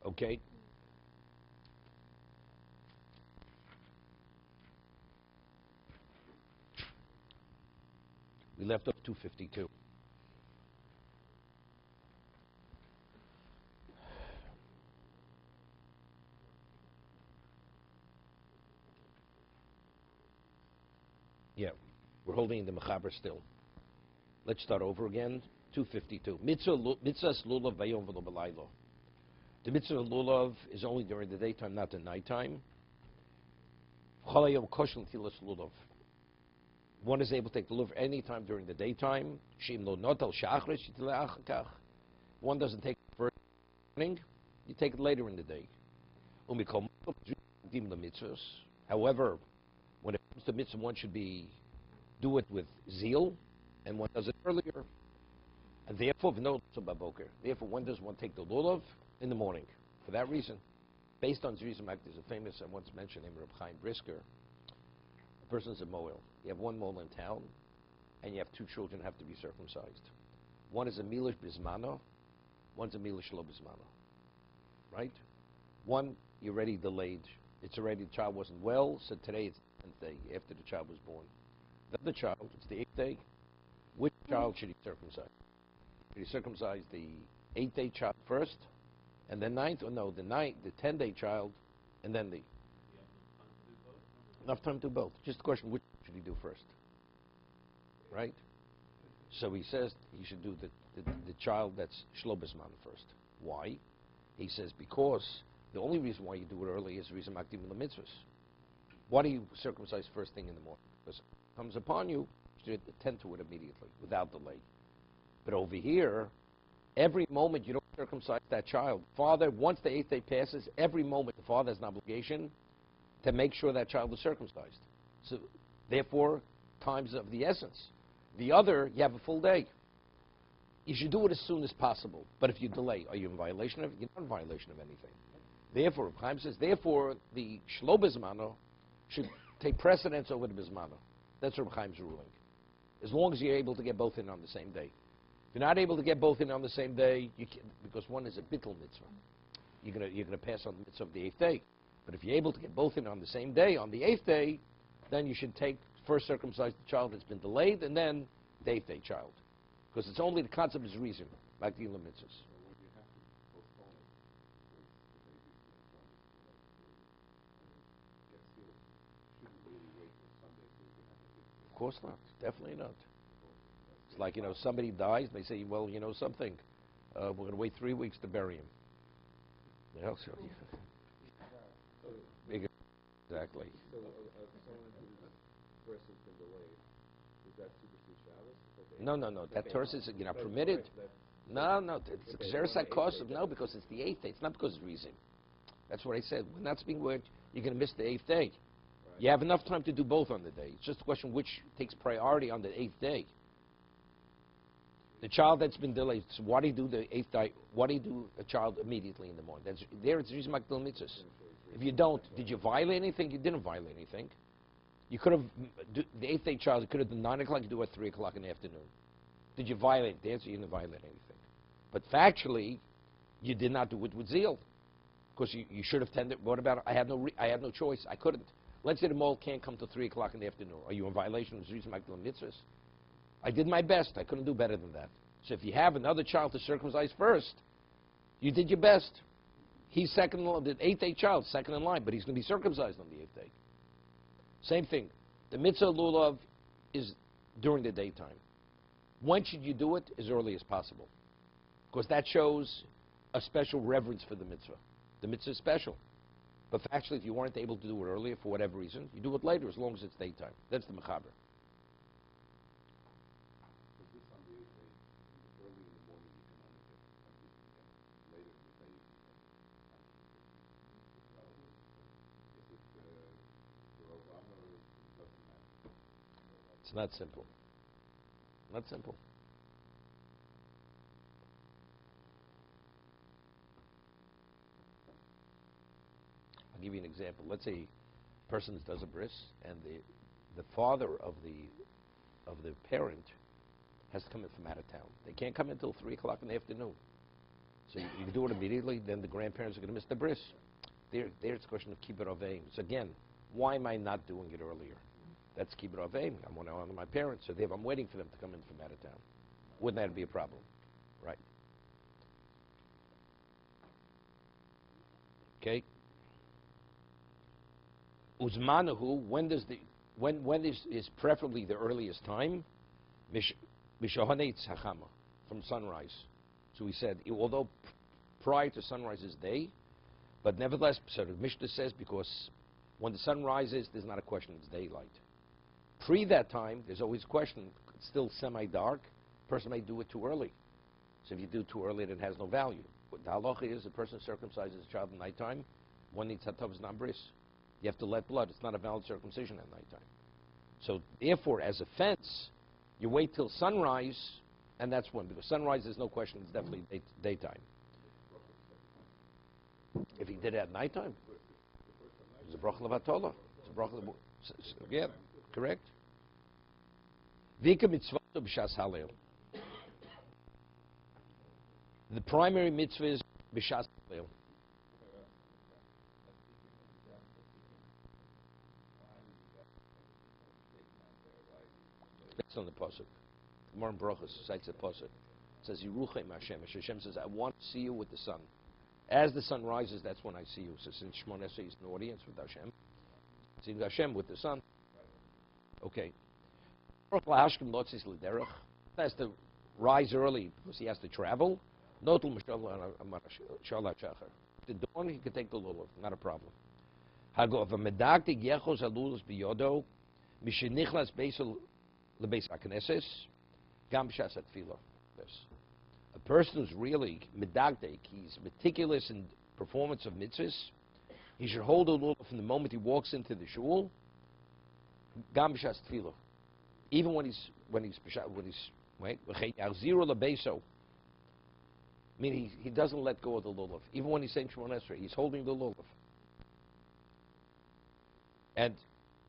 Okay? We left off 252. Yeah, we're holding the mechaber still. Let's start over again. 252. Mitzvahs lulav vayom v'lo b'laylo. The mitzvah of lulav is only during the daytime, not the nighttime. Chalayom koshel tilas lulav. One is able to take the lulav any time during the daytime. Shim lo notal shachris yitilei achakach. One doesn't take it first morning. You take it later in the day. Umikol dim the mitzvahs. However, when it comes to mitzvah, one should do it with zeal, and one does it earlier. And therefore, when does one take the lulav? In the morning. For that reason, based on Zrizim Act, there's a famous, I once mentioned, named Reb Chaim Brisker. A person's a moel. You have one moel in town, and you have two children who have to be circumcised. One is a milish bismano, one's a milish lo bismano. Right? One, you're already delayed. It's already, the child wasn't well, so today it's the 10th day after the child was born. The other child, it's the 8th day. Which child should he circumcise? Should he circumcise the 8th-day child first, and then 9th, or no, the 10-day child, and then the... Enough time to do both. Just the question, which should he do first? Right? So he says he should do the child that's shlo bisman first. Why? He says because the only reason why you do it early is the reason makdim the mitzvahs. Why do you circumcise first thing in the morning? Because it comes upon you, you should attend to it immediately, without delay. But over here, every moment you don't circumcise that child, father, once the 8th day passes, every moment the father has an obligation to make sure that child is circumcised. So, therefore, time's of the essence. The other, you have a full day. You should do it as soon as possible. But if you delay, are you in violation of it? You're not in violation of anything. Therefore, Chaim says, therefore, the shlo bismano should take precedence over the bismano. That's Reb Chaim's ruling. As long as you're able to get both in on the same day. If you're not able to get both in on the same day, you can, because one is a bittul mitzvah. You're gonna pass on the mitzvah of the 8th day. But if you're able to get both in on the same day, on the 8th day, then you should first circumcise the child that's been delayed, and then the 8th day child. Because it's only the concept is reason, like the mitzvahs. Of course not. Definitely not. It's like, somebody dies, and they say, well, something, we're going to wait 3 weeks to bury him. So, exactly. So, someone whose birth has been delayed, is that supersede Shabbos? No. That Torah is permitted. No. It's Xeris HaKos. No, because it's the 8th day. It's not because it's reason. That's what I said. When that's being worked, you're going to miss the 8th day. Right. You have enough time to do both on the day. It's just a question which takes priority on the 8th day. The child that's been delayed, so why do you do the 8th day? Why do you do a child immediately in the morning? It's Rizim Makdil Mitzvahs. If you don't, did you violate anything? You didn't violate anything. You could have, the 8th day child, you could have done 9 o'clock, you do it at 3 o'clock in the afternoon. Did you violate? The answer, you didn't violate anything. But factually, you did not do it with zeal. Because you should have tended, what about, I had no choice, I couldn't. Let's say the mole can't come till 3 o'clock in the afternoon. Are you in violation of Rizim Makdil Mitzvahs? I did my best. I couldn't do better than that. So if you have another child to circumcise first, you did your best. He's second in line, the 8th day child, second in line, but he's going to be circumcised on the 8th day. Same thing. The mitzvah lulav is during the daytime. When should you do it? As early as possible. Because that shows a special reverence for the mitzvah. The mitzvah is special. But actually, if you weren't able to do it earlier for whatever reason, you do it later as long as it's daytime. That's the mechaber. It's not simple. Not simple. I'll give you an example. Let's say a person does a bris, and the father of the parent has to come in from out of town. They can't come in until 3 o'clock in the afternoon. So you do it immediately, then the grandparents are going to miss the bris. There it's a question of kibbut aveim. So again, why am I not doing it earlier? That's kibbut aveim. I'm one of my parents, so I'm waiting for them to come in from out of town. Wouldn't that be a problem? Right. Okay. Uzmanahu, when is preferably the earliest time? Mishahanei tzachama, from sunrise. So we said, although prior to sunrise is day, but nevertheless, so the Mishnah says, because when the sun rises, there's not a question, it's daylight. Pre that time, there's always a question, it's still semi-dark, person may do it too early. So if you do it too early, it has no value. What the halacha is, a person circumcises a child at nighttime, one needs hatav's nambris. You have to let blood. It's not a valid circumcision at nighttime. So therefore, as a fence, you wait till sunrise, and that's when, because sunrise, there's no question, it's definitely daytime. If he did it at nighttime, it's a bracha levatola. It's a bracha yeah, correct. Vika mitzvah b'shas halel. The primary mitzvah is b'shas halel. Based on the pasuk, Gemara in Brachos cites a pasuk. It says, "Yeruchem Hashem." Hashem says, "I want to see you with the sun. As the sun rises, that's when I see you." So since Shmon Esrei is an audience with Hashem, see Hashem with the sun. Okay. Has to rise early because he has to travel. The dawn, he could take the lulav, not a problem. A person who's really medagdek, he's meticulous in performance of mitzvahs, he should hold the lulav from the moment he walks into the shul, gam b'shas tefillah. Even when he's meaning he doesn't let go of the lulav. Even when he's saying Shemon Esrei, he's holding the lulav. And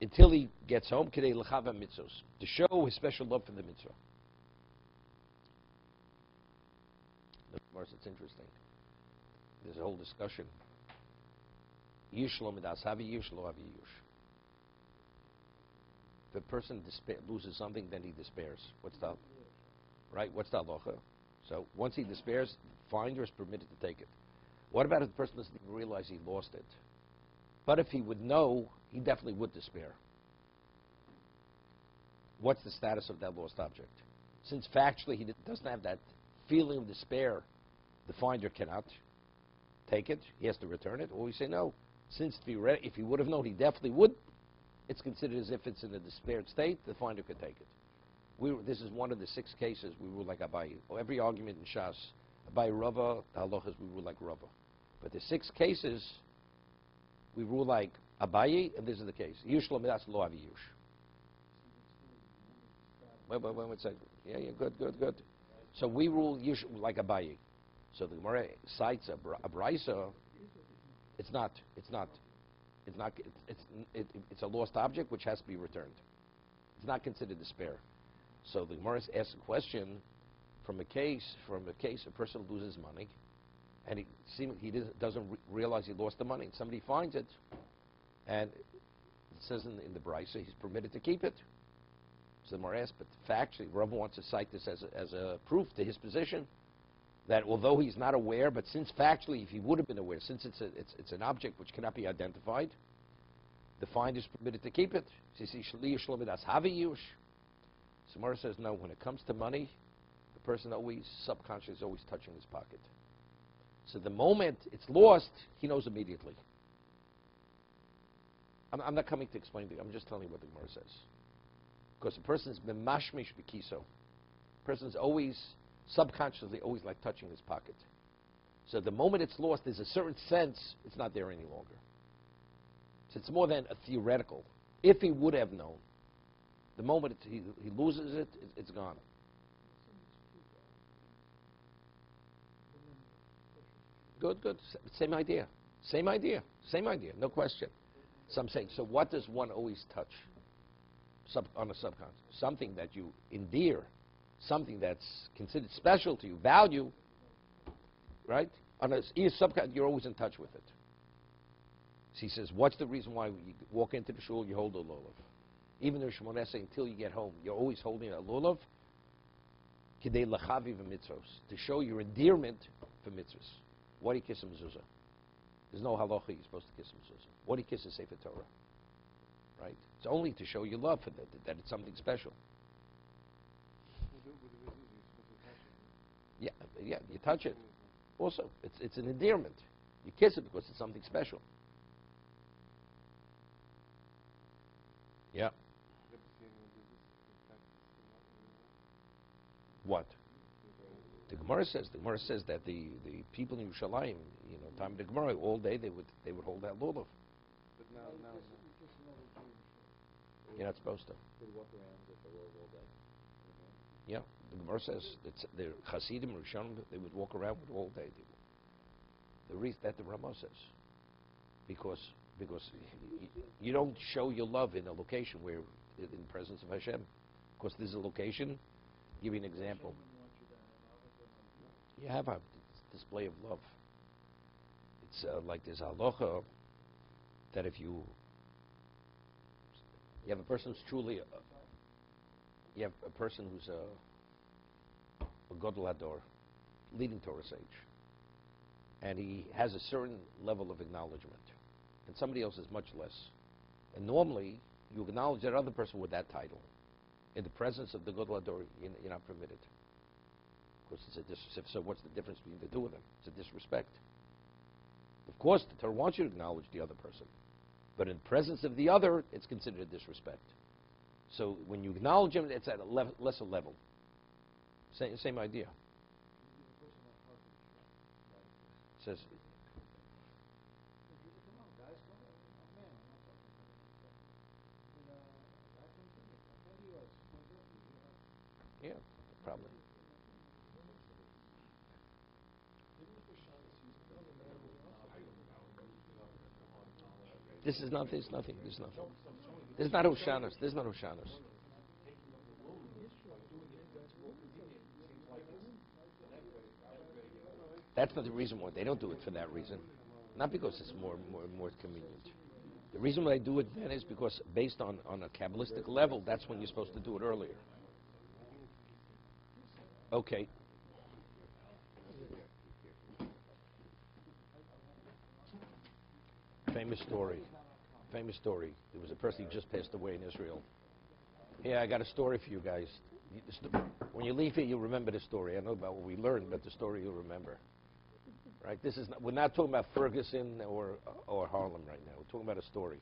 until he gets home, kedei l'chava mitzvos, to show his special love for the mitzvah. It's interesting. There's a whole discussion. Yush lo midas, havi yush lo havi yush. If a person loses something, then he despairs. What's that? Right? What's that halacha? So once he despairs, the finder is permitted to take it. What about if the person doesn't even realize he lost it? But if he would know, he definitely would despair. What's the status of that lost object? Since factually he doesn't have that feeling of despair, the finder cannot take it. He has to return it. Or we say no. Since if he would have known, he definitely would. It's considered as if it's in a despaired state. The finder could take it. This is one of the 6 cases we rule like Abaye. Every argument in Shas, Abaye Rava, the halachas we rule like Rava. But the 6 cases we rule like Abaye, and this is the case. Yush lo midas lo avi yush. Wait one second. Yeah, good. So we rule yush like Abaye. So the Gemara cites a brisa. It's a lost object which has to be returned. It's not considered despair. So the Gemara asks a question from a case a person loses money, and he doesn't realize he lost the money, and somebody finds it, and it says in the brisa he's permitted to keep it. So the Gemara asks, but factually, Rav wants to cite this as a proof to his position that although he's not aware, but since factually, if he would have been aware, since it's an object which cannot be identified, the finder is permitted to keep it. Samara says no. When it comes to money, the person always subconsciously is always touching his pocket. So the moment it's lost, he knows immediately. I'm not coming to explain to you. I'm just telling you what the Gemara says. Because the person's been mashmish b'kiso. The person's always subconsciously always like touching his pocket. So the moment it's lost, there's a certain sense it's not there any longer. So it's more than a theoretical. If he would have known, the moment he loses it, it's gone. Good. Same idea. No question. So I'm saying, so what does one always touch on a subconscious? Something that you endear, something that's considered special to you, value. right? On a subconscious, you're always in touch with it. So he says, what's the reason why you walk into the shul, you hold a lulav? Even in Shemon Esrei, until you get home, you're always holding a lulav. Kidei lachavi v'mitzvos, to show your endearment for mitzvahs. What do you kiss a mezuzah? There's no halacha you're supposed to kiss a mezuzah. What do you kiss a Sefer Torah? Right? It's only to show your love for that it's something special. Yeah, you touch it. Also, it's an endearment. You kiss it because it's something special. Yeah. What? The Gemara says that the people in Yerushalayim, time of the Gemara, all day they would hold that lulav. But now. You're not supposed to. They walk around with the lulav all day. Yeah, the Gemara says the Hasidim, Rishonim, they would walk around with all day. The reason that the Ramah says, because you don't show your love in a location where in the presence of Hashem. Of course, there's a location. I'll give you an example. You have a display of love. It's like there's halacha that if you have a person who's truly you have a person who's a Gadol Hador, leading Torah sage, and he has a certain level of acknowledgement, and somebody else is much less. And normally, you acknowledge that other person with that title. In the presence of the Gadol Hador, you're not permitted. Of course, it's a disrespect. So what's the difference between the two of them? It's a disrespect. Of course, the Torah wants you to acknowledge the other person. But in the presence of the other, it's considered a disrespect. So when you acknowledge him, it's at a lesser level. Same idea. It says, yeah, probably. There's nothing. There's not Hoshanas. There's not Hoshanas. That's not the reason why they don't do it for that reason. Not because it's more convenient. The reason why they do it then is because based on a Kabbalistic level, that's when you're supposed to do it earlier. Okay. Famous story. There was a person who just passed away in Israel. Yeah, I got a story for you guys. When you leave here, you'll remember the story. I know about what we learned, but the story you'll remember. Right? We're not talking about Ferguson or Harlem right now. We're talking about a story.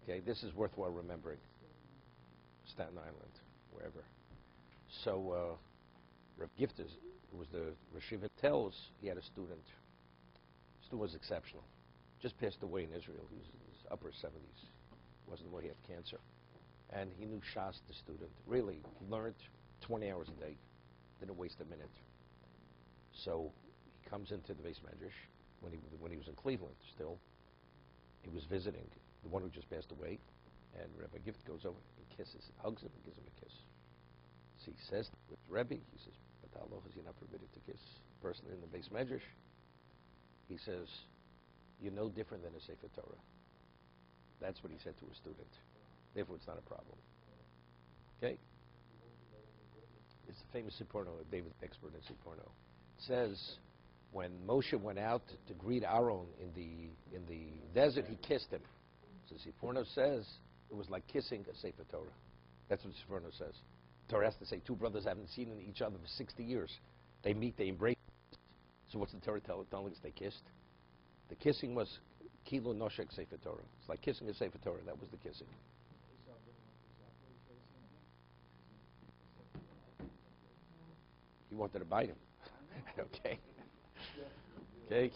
Okay, this is worthwhile remembering. Staten Island, wherever. So, Rav Gifter, who was the Rashiva, tells he had a student. The student was exceptional. Just passed away in Israel. He was in his upper 70s. Wasn't where he had cancer. And he knew Shas, the student. Really, he learned 20 hours a day. Didn't waste a minute. So he comes into the Beis Medrash when he was in Cleveland still. He was visiting the one who just passed away. And Rabbi Gift goes over and hugs him and gives him a kiss. So he says with Rebbe, he says, but the halacha is you're not permitted to kiss a person in the Beis Medrash. He says, you're no different than a Sefer Torah. That's what he said to a student. Therefore, it's not a problem. Okay? It's a famous Siporno, David expert in Siporno. It says, when Moshe went out to greet Aaron in the desert, he kissed him. So Siporno says, it was like kissing a Sefer Torah. That's what Siporno says. Torah has to say, two brothers haven't seen each other for 60 years. They meet, they embrace. So what's the Torah telling us? They kissed. The kissing was Kilo Noshek Sefer Torah. It's like kissing a Sefer Torah. That was the kissing. He wanted to bite him. Okay. Okay.